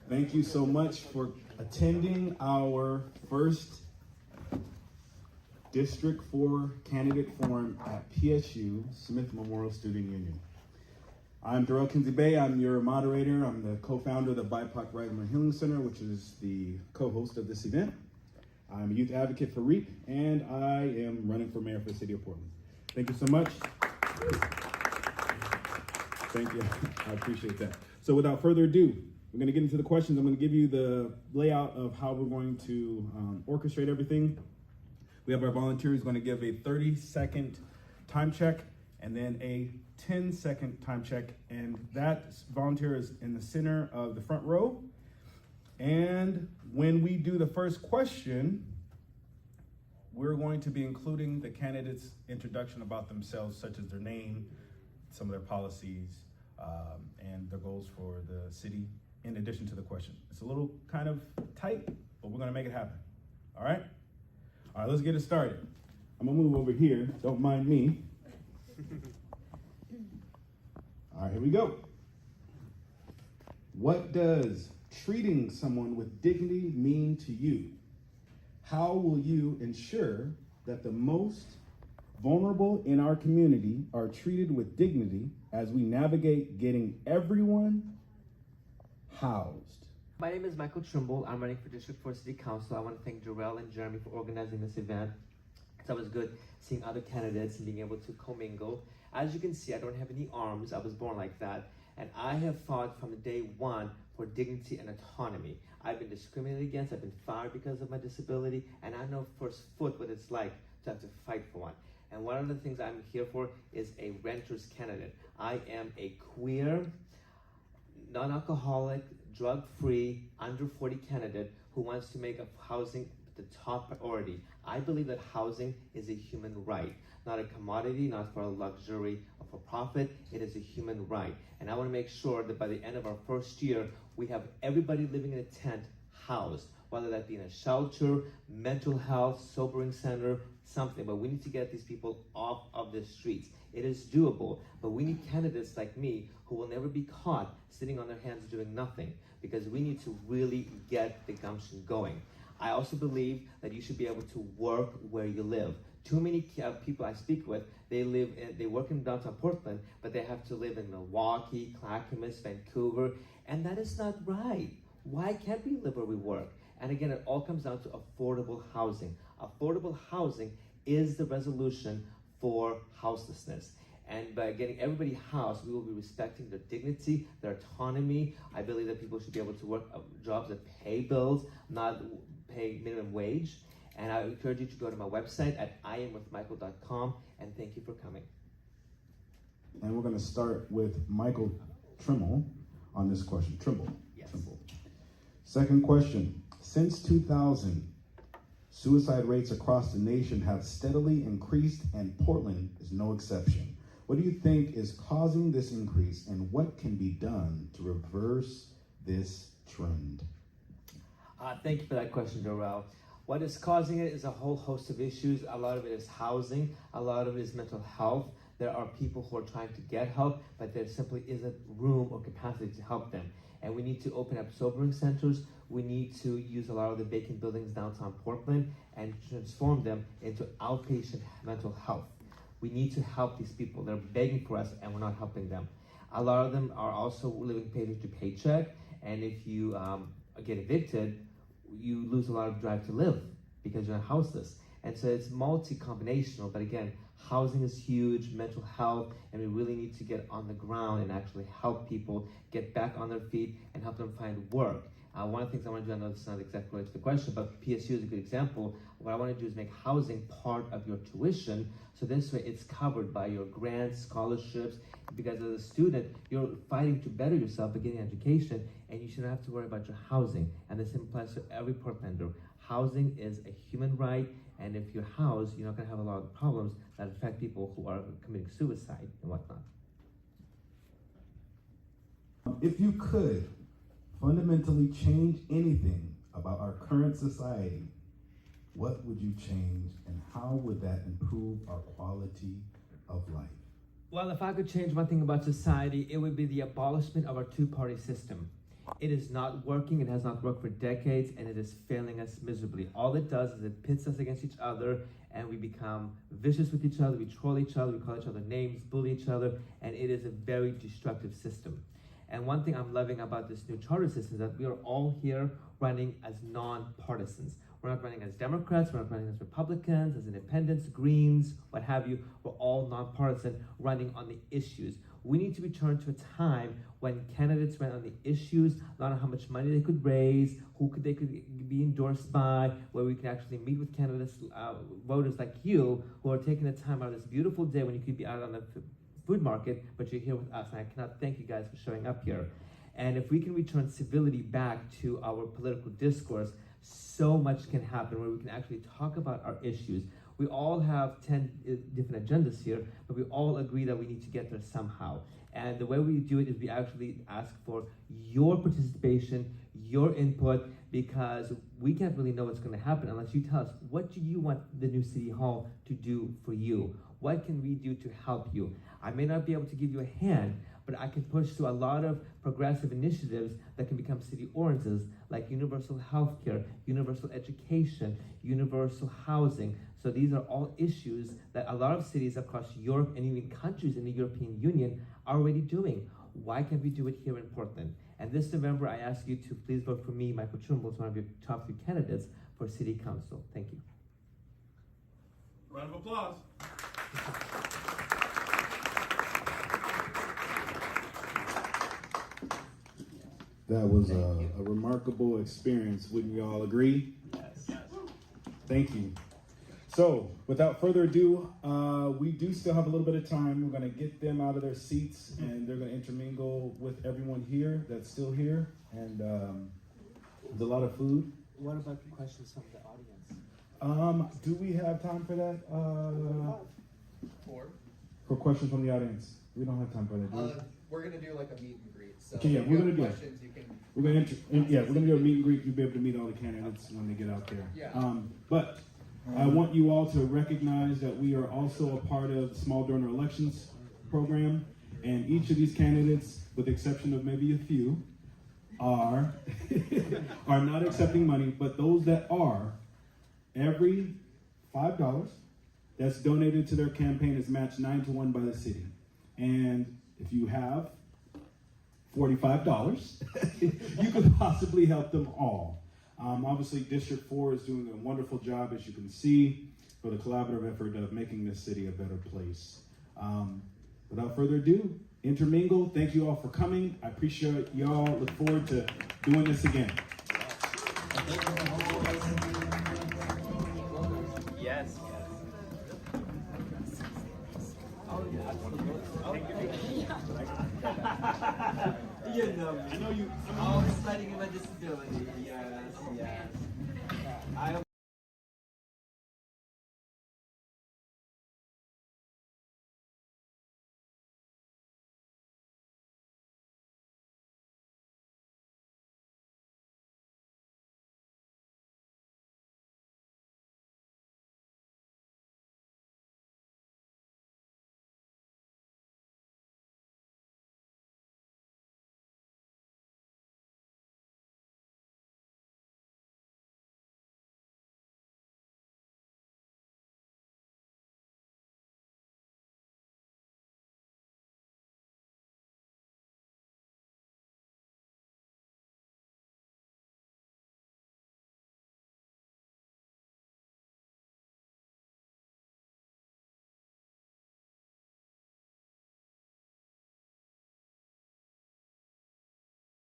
Thank you so much for attending our first District 4 Candidate Forum at PSU, Smith Memorial Student Union. I'm Darrell Kinsey Bay. I'm your moderator. I'm the co-founder of the BIPOC Writing and Healing Center, which is the co-host of this event. I'm a youth advocate for REAP, and I am running for mayor for the city of Portland. Thank you so much. Thank you. I appreciate that. So without further ado, we're going to get into the questions. I'm going to give you the layout of how we're going to orchestrate everything. We have our volunteers going to give a 30-second time check and then a 10-second time check. And that volunteer is in the center of the front row. And when we do the first question, we're going to be including the candidate's introduction about themselves, such as their name, some of their policies, and their goals for the city, in addition to the question. It's a little kind of tight, but we're gonna make it happen, all right? All right, let's get it started. I'm gonna move over here, don't mind me. All right, here we go. What does treating someone with dignity mean to you? How will you ensure that the most vulnerable in our community are treated with dignity as we navigate getting everyone housed? My name is Michael Trimble. I'm running for District 4 City Council. I want to thank Darrell and Jeremy for organizing this event. It's always good seeing other candidates and being able to commingle. As you can see, I don't have any arms. I was born like that. And I have fought from day one for dignity and autonomy. I've been discriminated against. I've been fired because of my disability. And I know firsthand what it's like to have to fight for one. And one of the things I'm here for is a renter's candidate. I am a queer, non-alcoholic, drug-free, under 40 candidate who wants to make housing the top priority. I believe that housing is a human right, not a commodity, not for a luxury or for profit. It is a human right. And I want to make sure that by the end of our first year, we have everybody living in a tent housed, whether that be in a shelter, mental health, sobering center, something. But we need to get these people off of the streets. It is doable, but we need candidates like me who will never be caught sitting on their hands doing nothing, because we need to really get the gumption going. I also believe that you should be able to work where you live. Too many people I speak with, they work in downtown Portland, but they have to live in Milwaukee, Clackamas, Vancouver, and that is not right. Why can't we live where we work? And again, it all comes down to affordable housing. Affordable housing is the resolution for houselessness. And by getting everybody housed, we will be respecting their dignity, their autonomy. I believe that people should be able to work jobs that pay bills, not pay minimum wage. And I encourage you to go to my website at iamwithmichael.com, and thank you for coming. And we're going to start with Michael Trimble on this question. Trimble. Yes. Trimble. Second question. Since 2000, suicide rates across the nation have steadily increased, and Portland is no exception. What do you think is causing this increase, and what can be done to reverse this trend? Thank you for that question, Darrell. What is causing it is a whole host of issues. A lot of it is housing. A lot of it is mental health. There are people who are trying to get help, but there simply isn't room or capacity to help them. And we need to open up sobering centers. We need to use a lot of the vacant buildings downtown Portland and transform them into outpatient mental health. We need to help these people. They're begging for us, and we're not helping them. A lot of them are also living paycheck to paycheck, and if you get evicted, you lose a lot of drive to live because you're houseless. And so it's multi-combinational, but again, housing is huge, mental health, and we really need to get on the ground and actually help people get back on their feet and help them find work. One of the things I want to do, I know this is not exactly related to the question, but PSU is a good example. What I want to do is make housing part of your tuition, so this way it's covered by your grants, scholarships, because as a student, you're fighting to better yourself by getting education, and you shouldn't have to worry about your housing. And this applies to every Portlander. Housing is a human right, and if you're housed, you're not going to have a lot of problems that affect people who are committing suicide and whatnot. If you could fundamentally change anything about our current society, what would you change, and how would that improve our quality of life? Well, if I could change one thing about society, it would be the abolishment of our two-party system. It is not working, it has not worked for decades, and it is failing us miserably. All it does is it pits us against each other, and we become vicious with each other, we troll each other, we call each other names, bully each other, and it is a very destructive system. And one thing I'm loving about this new charter system is that we are all here running as non-partisans. We're not running as Democrats, we're not running as Republicans, as independents, Greens, what have you. We're all nonpartisan, running on the issues. We need to return to a time when candidates ran on the issues, not on how much money they could raise, they could be endorsed by, where we can actually meet with candidates, voters like you, who are taking the time out of this beautiful day when you could be out on the food market, but you're here with us, and I cannot thank you guys for showing up here. And if we can return civility back to our political discourse, so much can happen where we can actually talk about our issues. We all have 10 different agendas here, but we all agree that we need to get there somehow. And the way we do it is we actually ask for your participation, your input, because we can't really know what's going to happen unless you tell us, what do you want the new city hall to do for you? What can we do to help you? I may not be able to give you a hand, but I can push through a lot of progressive initiatives that can become city oranges, like universal healthcare, universal education, universal housing. So these are all issues that a lot of cities across Europe and even countries in the European Union are already doing. Why can't we do it here in Portland? And this November, I ask you to please vote for me, Michael Trumbull, as one of your top 3 candidates for City Council. Thank you. Round of applause. That was a remarkable experience. Wouldn't we all agree? Yes. Thank you. So, without further ado, we do still have a little bit of time. We're going to get them out of their seats, and they're going to intermingle with everyone here that's still here. And there's a lot of food. What about the questions from the audience? Do we have time for that? Four. For questions from the audience? We don't have time for that, do we? We're gonna do like a meet and greet. So Okay, yeah, if we're you gonna have do it. questions, you can. We're gonna do a meet and greet. You'll be able to meet all the candidates when they get out there. Yeah. But I want you all to recognize that we are also a part of the Small Donor Elections program, and each of these candidates, with the exception of maybe a few, are not accepting money. But those that are, every $5 that's donated to their campaign is matched 9-to-1 by the city. And if you have $45, you could possibly help them all. Obviously, District 4 is doing a wonderful job, as you can see, for the collaborative effort of making this city a better place. Without further ado, intermingle. Thank you all for coming. I appreciate y'all. Look forward to doing this again. Yes. You know me. I know you. Always fighting about disability. Yes, yes. I